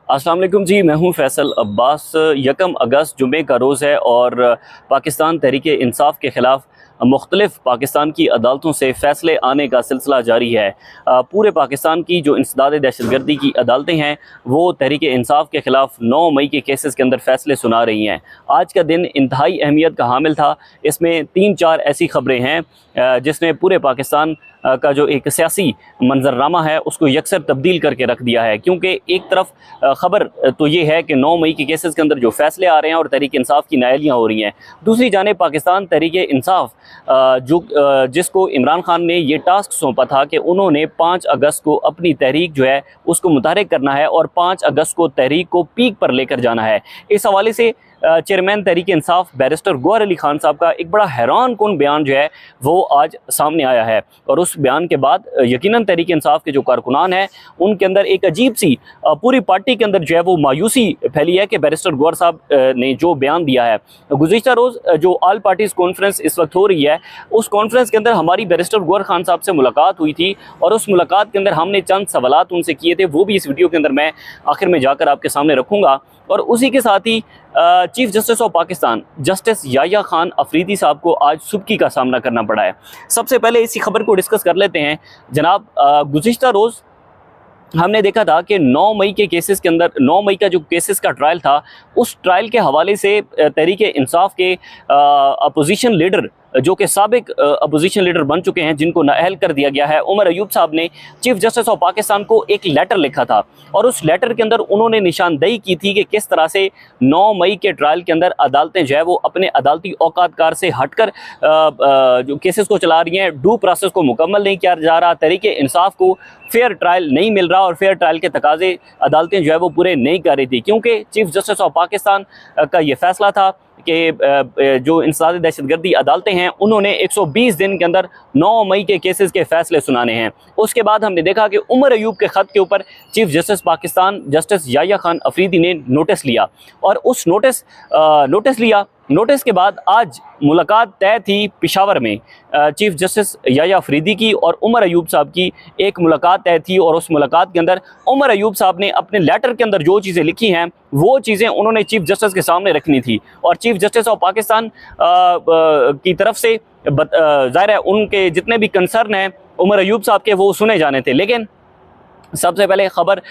अस्सलाम वालेकुम जी, मैं हूं फैसल अब्बास। 1 अगस्त जुमे का रोज़ है और पाकिस्तान तहरीक इंसाफ के ख़िलाफ़ मुख्तलिफ़ पाकिस्तान की अदालतों से फ़ैसले आने का सिलसिला जारी है। पूरे पाकिस्तान की जो इंसदाद दहशतगर्दी की अदालतें हैं वो तहरीक इंसाफ के ख़िलाफ़ 9 मई के केसेस के अंदर फ़ैसले सुना रही हैं। आज का दिन इंतहाई अहमियत का हामिल था। इसमें 3-4 ऐसी ख़बरें हैं जिसने पूरे पाकिस्तान का जो एक सियासी मंजरनामा है उसको यकसर तब्दील करके रख दिया है। क्योंकि एक तरफ ख़बर तो ये है कि 9 मई के केसेस के अंदर जो फैसले आ रहे हैं और तहरीक इंसाफ की नायलियाँ हो रही हैं, दूसरी जानिब पाकिस्तान तहरीक इंसाफ जिसको इमरान खान ने ये टास्क सौंपा था कि उन्होंने 5 अगस्त को अपनी तहरीक जो है उसको मुतहरिक करना है और 5 अगस्त को तहरीक को पीक पर लेकर जाना है। इस हवाले से चेयरमैन तहरीक इंसाफ बैरिस्टर गौहर अली खान साहब का एक बड़ा हैरान कुन बयान जो है वो आज सामने आया है। और उस बयान के बाद यकीनन तहरीक इंसाफ के जो कारकुनान हैं उनके अंदर एक अजीब सी पूरी पार्टी के अंदर जो है वो मायूसी फैली है कि बैरिस्टर गौहर साहब ने जो बयान दिया है। गुज़िश्ता रोज़ जो ऑल पार्टीज़ कॉन्फ्रेंस इस वक्त हो रही है, उस कॉन्फ्रेंस के अंदर हमारी बैरिस्टर गौहर खान साहब से मुलाकात हुई थी और उस मुलाकात के अंदर हमने चंद सवालात उनसे किए थे। वो भी इस वीडियो के अंदर मैं आखिर में जाकर आपके सामने रखूँगा। और उसी के साथ ही chief justice of Pakistan justice Yahya Khan Afridi साहब को आज सुबकी का सामना करना पड़ा है। सबसे पहले इसी खबर को डिस्कस कर लेते हैं। जनाब, गुज़िश्ता रोज़ हमने देखा था कि 9 मई के केसेस के अंदर 9 मई का जो केसेस का ट्रायल था, उस ट्रायल के हवाले से तहरीक इंसाफ के अपोजिशन लीडर जो कि साबिक अपोजिशन लीडर बन चुके हैं, जिनको नाअहल कर दिया गया है, उमर अयूब साहब ने चीफ जस्टिस ऑफ पाकिस्तान को एक लेटर लिखा था और उस लेटर के अंदर उन्होंने निशानदेही की थी कि किस तरह से 9 मई के ट्रायल के अंदर अदालतें जो है वो अपने अदालती औकातकार से हटकर जो केसेस को चला रही हैं, ड्यू प्रोसेस को मुकम्मल नहीं किया जा रहा, तहरीक इंसाफ को फेयर ट्रायल नहीं मिल रहा और फेयर ट्रायल के तकाजे अदालतें जो है वो पूरे नहीं कर रही थी। क्योंकि चीफ जस्टिस ऑफ पाकिस्तान का ये फैसला था कि जो इंसदाद दहशतगर्दी अदालतें हैं उन्होंने 120 दिन के अंदर 9 मई के केसेस के फैसले सुनाने हैं। उसके बाद हमने देखा कि उमर अयूब के ख़त के ऊपर chief justice Pakistan justice Yahya Khan Afridi ने नोटिस लिया और उस नोटिस के बाद आज मुलाकात तय थी पेशावर में। चीफ जस्टिस याह्या अफरीदी की और उमर अयूब साहब की एक मुलाकात तय थी और उस मुलाकात के अंदर उमर अयूब साहब ने अपने लेटर के अंदर जो चीज़ें लिखी हैं वो चीज़ें उन्होंने चीफ जस्टिस के सामने रखनी थी और चीफ जस्टिस ऑफ पाकिस्तान की तरफ से ज़ाहिर है उनके जितने भी कंसर्न हैं उमर अयूब साहब के वो सुने जाने थे। लेकिन सबसे पहले खबर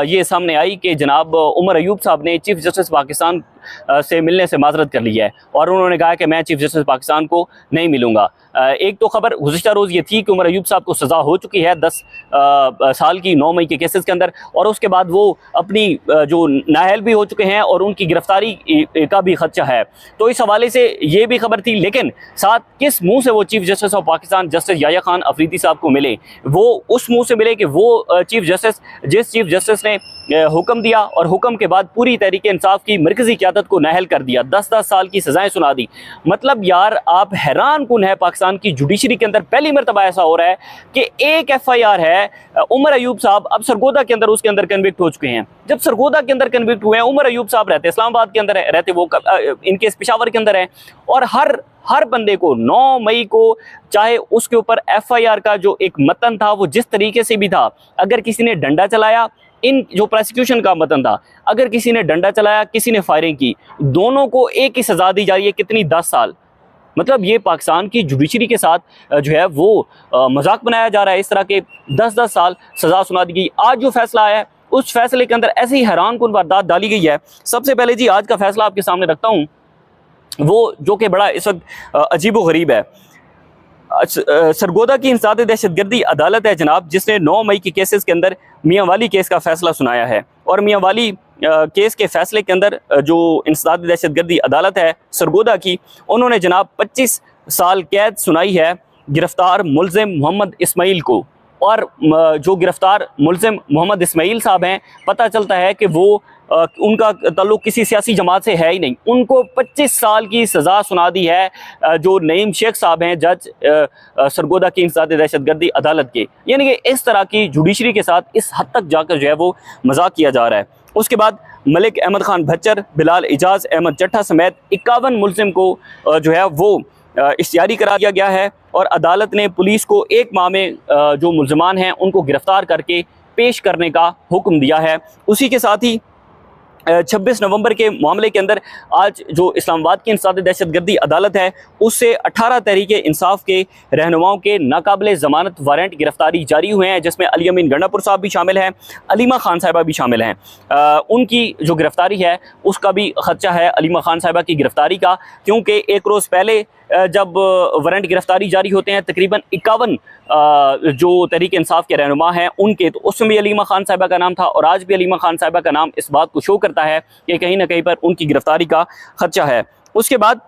ये सामने आई कि जनाब उमर अयूब साहब ने चीफ जस्टिस पाकिस्तान से मिलने से माजरत कर ली है और उन्होंने कहा कि मैं चीफ जस्टिस पाकिस्तान को नहीं मिलूंगा। एक तो खबर गुज़िश्ता रोज़ ये थी कि उमर अयूब साहब को सज़ा हो चुकी है 10 साल की 9 मई के केसेस के अंदर और उसके बाद वो अपनी जो नाअहल भी हो चुके हैं और उनकी गिरफ्तारी का भी खदशा है। तो इस हवाले से ये भी खबर थी। लेकिन साथ किस मुँह से वो chief justice of Pakistan justice Yahya Khan Afridi साहब को मिले, वो उस मुँह से मिले कि वो जिस चीफ जस्टिस ने हुक्म दिया और हुक्म के बाद पूरी तहरीक इंसाफ की मरकज़ी क़यादत को नाअहल कर दिया, 10-10 साल की सज़ाएँ सुना दी। मतलब यार आप हैरान कुन है, पाकिस्तान की जुडिशरी के अंदर पहली मरतबा ऐसा हो रहा है कि एक FIR है, उमर अयूब साहब अब सरगोदा के अंदर उसके अंदर कन्विक्ट हो चुके हैं। जब सरगोदा के अंदर कन्विक्ट हुए हैं, उमर अयूब साहब रहते इस्लामाबाद के अंदर रहते, वो इनके पेशावर के अंदर है और हर बंदे को 9 मई को चाहे उसके ऊपर FIR का जो एक मतन था वो जिस तरीके से भी था, अगर किसी ने डंडा चलाया, इन जो प्रोसिक्यूशन का मतन था, अगर किसी ने डंडा चलाया, किसी ने फायरिंग की, दोनों को एक ही सज़ा दी जा रही है। कितनी? 10 साल। मतलब ये पाकिस्तान की जुडिशरी के साथ जो है वो मजाक बनाया जा रहा है। इस तरह के 10-10 साल सज़ा सुना दी गई। आज जो फैसला आया है उस फैसले के अंदर ऐसी हैरान कुन वारदात डाली गई है। सबसे पहले जी आज का फैसला आपके सामने रखता हूँ, वो जो कि बड़ा इस वक्त अजीब व गरीब है। सरगोदा की इंसदाद दहशतगर्दी अदालत है जनाब, जिसने 9 मई के केसेस के अंदर मियाँ वाली केस का फैसला सुनाया है और मियाँ वाली केस के फैसले के अंदर जो इंसदाद दहशतगर्दी अदालत है सरगोदा की, उन्होंने जनाब 25 साल कैद सुनाई है गिरफ्तार मुलजिम मोहम्मद इस्माइल को। और जो गिरफ्तार मुलजिम मोहम्मद इस्माइल साहब हैं, पता चलता है कि वो उनका ताल्लुक किसी सियासी जमात से है ही नहीं। उनको 25 साल की सज़ा सुना दी है जो नईम शेख साहब हैं, जज सरगोदा की इंसदाद दहशतगर्दी अदालत के। यानी कि इस तरह की जुडिशरी के साथ इस हद तक जाकर जो है वो मजाक किया जा रहा है। उसके बाद मलिक अहमद खान भच्चर, बिलाल इजाज़ अहमद चट्ठा समेत 51 मुलजिम को जो है वो इश्तियारी करा दिया गया है और अदालत ने पुलिस को 1 माह में जो मुलजमान हैं उनको गिरफ्तार करके पेश करने का हुक्म दिया है। उसी के साथ ही 26 नवंबर के मामले के अंदर आज जो इस्लामाबाद की इंसदाद दहशतगर्दी अदालत है उससे 18 तहरीक इंसाफ के रहनुमाओं के नाकाबिल ज़मानत वारंट गिरफ्तारी जारी हुए हैं, जिसमें अली अमीन गंडापुर साहब भी शामिल हैं, अलीमा खान साहिबा भी शामिल हैं। उनकी जो गिरफ्तारी है उसका भी खदशा है अलीमा खान साहिबा की गिरफ्तारी का, क्योंकि एक रोज़ पहले जब वारंट गिरफ्तारी जारी होते हैं तकरीबन 51 जो तहरीक इंसाफ के रहनुमा हैं उनके, तो उसमें भी अलीमा खान साहिबा का नाम था और आज भी अलीमा खान साहिबा का नाम इस बात को शो करता है कि कहीं ना कहीं पर उनकी गिरफ्तारी का खदशा है। उसके बाद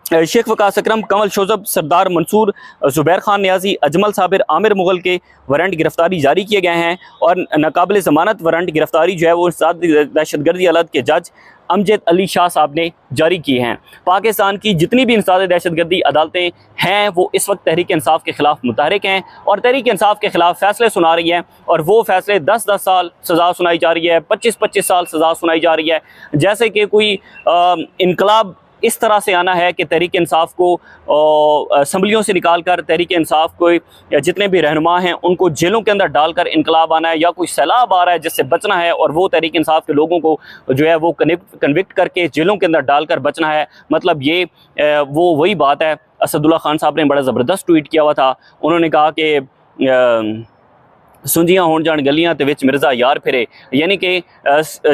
शेख वकास अकरम, कंवल शोजब, सरदार मंसूर, ज़ुबैर खान नियाजी, अजमल साबिर, आमिर मुगल के वारंट गिरफ्तारी जारी किए गए हैं और नाकाबिल ज़मानत वारंट गिरफ्तारी जो है वो दहशतगर्दी अदालत के जज अमजद अली शाह साहब ने जारी किए हैं। पाकिस्तान की जितनी भी इंसदाद दहशतगर्दी अदालतें हैं वो इस वक्त तहरीक इंसाफ के ख़िलाफ़ मुतहरिक हैं और तहरीक इंसाफ के ख़िलाफ़ फ़ैसले सुना रही हैं, और वो फ़ैसले 10-10 साल सज़ा सुनाई जा रही है, 25-25 साल सज़ा सुनाई जा रही है, जैसे कि कोई इनकलाब इस तरह से आना है कि तहरीक इंसाफ को असम्बलियों से निकाल कर तहरीक इंसाफ को जितने भी रहनुमा हैं उनको जेलों के अंदर डालकर इनकलाब आना है, या कोई सैलाब आ रहा है जिससे बचना है और वो तहरीक इंसाफ के लोगों को जो है वो कन्विक्ट करके जेलों के अंदर डालकर बचना है। मतलब ये वो वही बात है। असदुल्ला खान साहब ने बड़ा ज़बरदस्त ट्वीट किया हुआ था। उन्होंने कहा कि सुंजियां होण जान गलियां ते विच मिर्ज़ा यार फिरे, यानी कि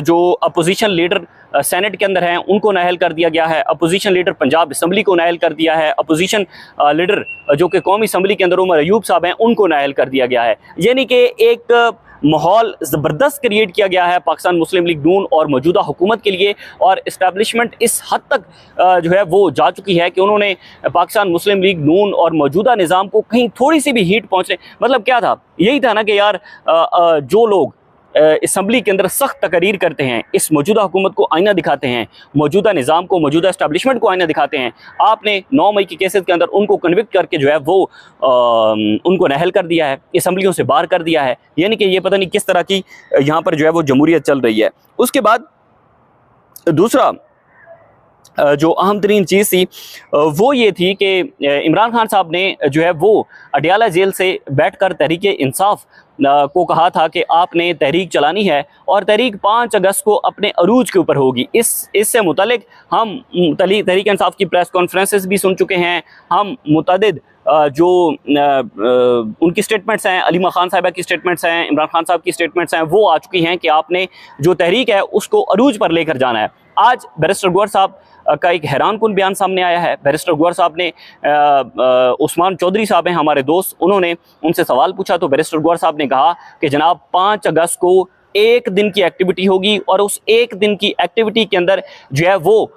जो अपोजिशन लीडर सेनेट के अंदर हैं उनको नाअहल कर दिया गया है, अपोजिशन लीडर पंजाब असम्बली को नाअहल कर दिया है, अपोजिशन लीडर जो कि कौमी असम्बली के अंदर उमर अयूब साहब हैं उनको नाअहल कर दिया गया है। यानी कि एक माहौल ज़बरदस्त क्रिएट किया गया है पाकिस्तान मुस्लिम लीग नून और मौजूदा हुकूमत के लिए, और इस्टेब्लिशमेंट इस हद तक जो है वो जा चुकी है कि उन्होंने पाकिस्तान मुस्लिम लीग नून और मौजूदा निज़ाम को कहीं थोड़ी सी भी हीट पहुँचने, मतलब क्या था, यही था ना कि यार जो लोग असम्बली के अंदर सख्त तकरीर करते हैं, इस मौजूदा हुकूमत को आईना दिखाते हैं, मौजूदा निज़ाम को, मौजूदा इस्टेब्लिशमेंट को आईना दिखाते हैं, आपने 9 मई के केसेस के अंदर उनको कन्विक्ट करके जो है वो उनको नाअहल कर दिया है, असम्बलियों से बाहर कर दिया है। यानी कि ये पता नहीं किस तरह की यहाँ पर जो है वो जमहूरियत चल रही है। उसके बाद दूसरा जो अहम तरीन चीज़ थी वो ये थी कि इमरान खान साहब ने जो है वो अडियाला जेल से बैठकर तहरीक इंसाफ को कहा था कि आपने तहरीक चलानी है और तहरीक 5 अगस्त को अपने अरूज के ऊपर होगी। इससे मुतालिक हम तहरीक इंसाफ की प्रेस कॉन्फ्रेंसेस भी सुन चुके हैं, हम मुतअद्दिद जो उनकी स्टेटमेंट्स हैं, अलीमा खान साहिबा की स्टेटमेंट्स हैं, इमरान खान साहब की स्टेटमेंट्स हैं, वो आ चुकी हैं कि आपने जो तहरीक है उसको अरूज पर लेकर जाना है। आज बैरिस्टर गौहर साहब का एक हैरान कुन बयान सामने आया है। बैरिस्टर गौहर साहब ने उस्मान चौधरी साहब हैं हमारे दोस्त, उन्होंने उनसे सवाल पूछा तो बैरिस्टर गौहर साहब ने कहा कि जनाब 5 अगस्त को एक दिन की एक्टिविटी होगी और उस एक दिन की एक्टिविटी के अंदर जो है वो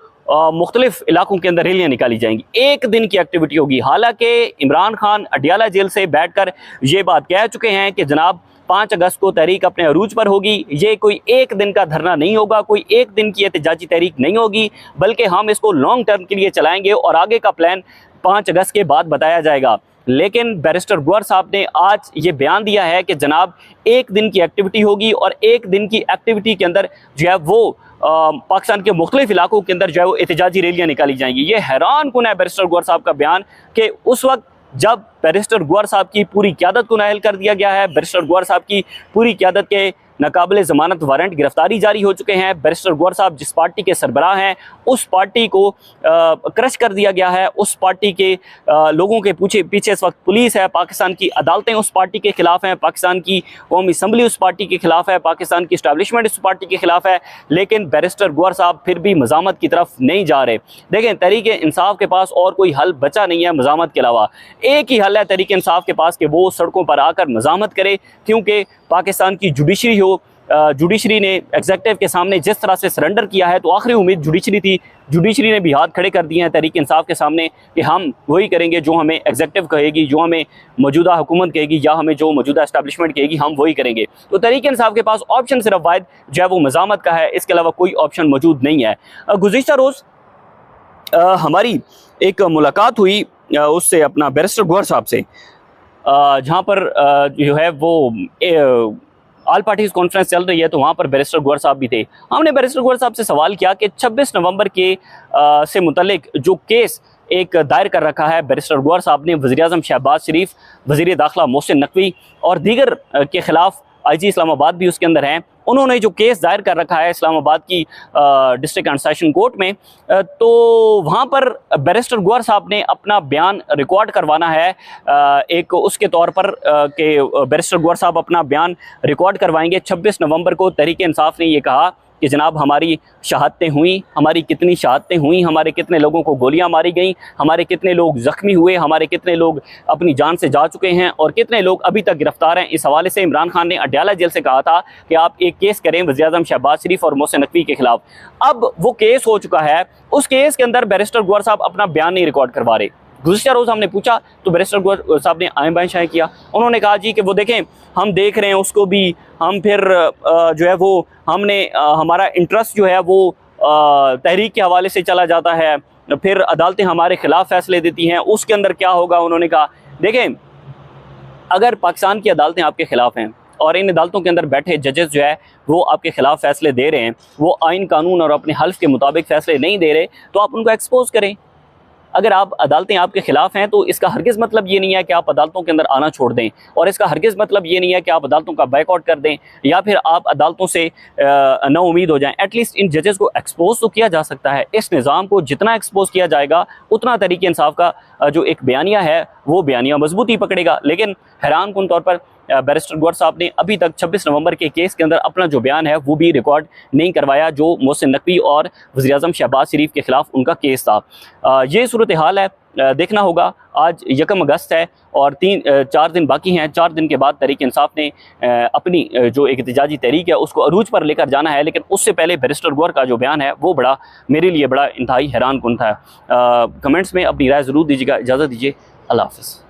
मुख्तलिफ इलाकों के अंदर रैलियाँ निकाली जाएंगी, एक दिन की एक्टिविटी होगी। हालांकि इमरान खान अडियाला जेल से बैठकर ये बात कह चुके हैं कि जनाब 5 अगस्त को तहरीक अपने अरूज पर होगी, ये कोई एक दिन का धरना नहीं होगा, कोई एक दिन की एहतजाजी तहरीक नहीं होगी, बल्कि हम इसको लॉन्ग टर्म के लिए चलाएंगे और आगे का प्लान 5 अगस्त के बाद बताया जाएगा। लेकिन बैरिस्टर गौहर साहब ने आज ये बयान दिया है कि जनाब एक दिन की एक्टिविटी होगी और एक दिन की एक्टिविटी के अंदर जो है वो पाकिस्तान के मुख्तलिफ इलाकों के अंदर जो है वो एहतजाजी रैलियाँ निकाली जाएंगी। ये हैरान कुन है बैरिस्टर गौहर साहब का बयान कि उस वक्त जब बैरिस्टर गौहर साहब की पूरी क़यादत को नाअहल कर दिया गया है, बैरिस्टर गौहर साहब की पूरी क़यादत के नाकाबिल ज़मानत वारंट गिरफ्तारी जारी हो चुके हैं, बैरिस्टर गौहर साहब जिस पार्टी के सरबराह हैं उस पार्टी को क्रश कर दिया गया है, उस पार्टी के लोगों के पीछे इस वक्त पुलिस है, पाकिस्तान की अदालतें उस पार्टी के ख़िलाफ़ हैं, पाकिस्तान की कौमी असम्बली उस पार्टी के ख़िलाफ़ है, पाकिस्तान की इस्टेब्लिशमेंट उस पार्टी के ख़िलाफ़ है, लेकिन बैरिस्टर गौहर साहब फिर भी मज़ामत की तरफ नहीं जा रहे। देखें, तहरीक इंसाफ के पास और कोई हल बचा नहीं है मज़ामत के अलावा। एक ही हल है तहरीक इंसाफ के पास कि वो सड़कों पर आकर मज़ामत करे, क्योंकि पाकिस्तान की जुडिशरी जुडिशरी ने एग्जेक्टिव के सामने जिस तरह से सरेंडर किया है, तो आखिरी उम्मीद जुडिशरी थी। जुडिशरी ने भी हाथ खड़े कर दिए हैं तहरीक इंसाफ के सामने कि हम वही करेंगे जो हमें एग्जेक्टिव कहेगी, जो हमें मौजूदा हुकूमत कहेगी या हमें जो मौजूदा एस्टेब्लिशमेंट कहेगी, हम वही करेंगे। तो तहरीक इंसाफ के पास ऑप्शन सिर्फ वाहिद जो है वो मज़ामत का है, इसके अलावा कोई ऑप्शन मौजूद नहीं है। गुज़िश्ता रोज़ हमारी एक मुलाकात हुई उससे अपना बैरिस्टर गौहर साहब से, जहाँ पर जो है वो ऑल पार्टीज़ कॉन्फ्रेंस चल रही है, तो वहाँ पर बैरिस्टर गौहर साहब भी थे। हमने बैरिस्टर गौहर साहब से सवाल किया कि 26 नवंबर के से मुतल्लिक जो केस एक दायर कर रखा है बैरिस्टर गौहर साहब ने वज़ीर-ए-आज़म शहबाज शरीफ, वज़ीर दाखिला मोहसिन नकवी और दीगर के ख़िलाफ़ IG इस्लामाबाद भी उसके अंदर हैं, उन्होंने जो केस दायर कर रखा है इस्लामाबाद की डिस्ट्रिक्ट एंड सेशन कोर्ट में, तो वहाँ पर बैरिस्टर गौहर साहब ने अपना बयान रिकॉर्ड करवाना है एक उसके तौर पर कि बैरिस्टर गौहर साहब अपना बयान रिकॉर्ड करवाएंगे। 26 नवंबर को तहरीक इंसाफ ने ये कहा कि जनाब हमारी शहादतें हुई, हमारी कितनी शहादतें हुई, हमारे कितने लोगों को गोलियां मारी गई, हमारे कितने लोग ज़ख्मी हुए, हमारे कितने लोग अपनी जान से जा चुके हैं और कितने लोग अभी तक गिरफ्तार हैं। इस हवाले से इमरान खान ने अडयाला जेल से कहा था कि आप एक केस करें वज़ीर-ए-आज़म शहबाज शरीफ और मोहसिन नकवी के खिलाफ। अब वो केस हो चुका है, उस केस के अंदर बैरिस्टर गौहर साहब अपना बयान नहीं रिकॉर्ड करवा रहे। गुज़िश्ता रोज़ हमने पूछा तो बैरिस्टर गौहर साहब ने आए बाएं शाएं किया। उन्होंने कहा जी कि वो देखें हम देख रहे हैं उसको भी, हम फिर जो है वो हमने हमारा इंटरेस्ट जो है वो तहरीक के हवाले से चला जाता है, फिर अदालतें हमारे ख़िलाफ़ फ़ैसले देती हैं, उसके अंदर क्या होगा। उन्होंने कहा देखें अगर पाकिस्तान की अदालतें आपके ख़िलाफ़ हैं और इन अदालतों के अंदर बैठे जजेस जो है वो आपके ख़िलाफ़ फ़ैसले दे रहे हैं, वो आइन कानून और अपने हल्फ के मुताबिक फ़ैसले नहीं दे रहे, तो आप उनको एक्सपोज़ करें। अगर आप अदालतें आपके खिलाफ हैं तो इसका हरगिज़ मतलब ये नहीं है कि आप अदालतों के अंदर आना छोड़ दें, और इसका हरगिज़ मतलब ये नहीं है कि आप अदालतों का बाइकआउट कर दें या फिर आप अदालतों से ना उम्मीद हो जाएं। एटलीस्ट इन जजेस को एक्सपोज तो किया जा सकता है। इस निज़ाम को जितना एक्सपोज किया जाएगा उतना तहरीक इंसाफ का जो एक बयानिया है वो बयानिया मजबूती पकड़ेगा। लेकिन हैरान कुन तौर पर बैरिस्टर गौहर साहब ने अभी तक 26 नवंबर के केस के अंदर अपना जो बयान है वो भी रिकॉर्ड नहीं करवाया, जो मोहसिन नकवी और वज़ीर-ए-आज़म शहबाज शरीफ के खिलाफ उनका केस था। ये सूरत हाल है, देखना होगा। आज 1 अगस्त है और 4 दिन बाकी हैं। 4 दिन के बाद तहरीक इंसाफ ने अपनी जो एक एहतजाजी तहरीक है उसको अरूज पर लेकर जाना है, लेकिन उससे पहले बैरिस्टर गौहर का जो बयान है वो मेरे लिए बड़ा इंतहाई हैरान कुन था। कमेंट्स में अपनी राय ज़रूर दीजिएगा। इजाज़त दीजिए, अल्लाह हाफ़िज़।